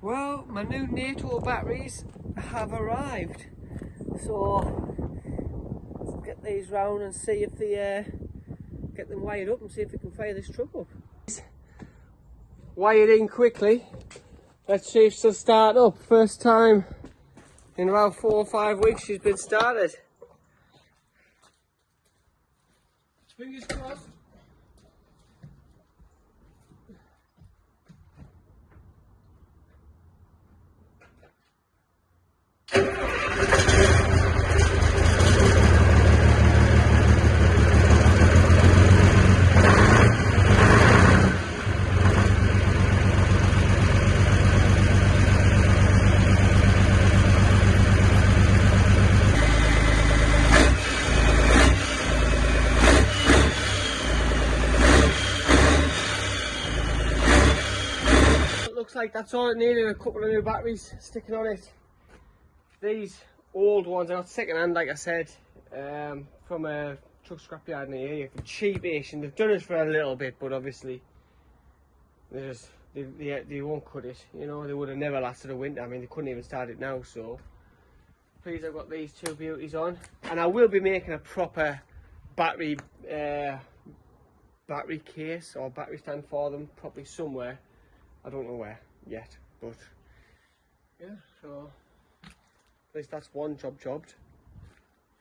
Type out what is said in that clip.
Well, my new NATO batteries have arrived, so let's get these round and see if they get them wired up and see if we can fire this truck up. Wired in quickly. Let's see if she'll start up. First time in about 4 or 5 weeks she's been started. Fingers crossed. Looks like that's all it needed, a couple of new batteries sticking on it. These old ones are not second hand, like I said, from a truck scrapyard near here, cheapish, and they've done it for a little bit, but obviously they won't cut it, you know. They would have never lasted a winter. I mean, they couldn't even start it now. So please, I've got these two beauties on, and I will be making a proper battery case or battery stand for them, probably somewhere. I don't know where yet, but yeah, so at least that's one job jobbed.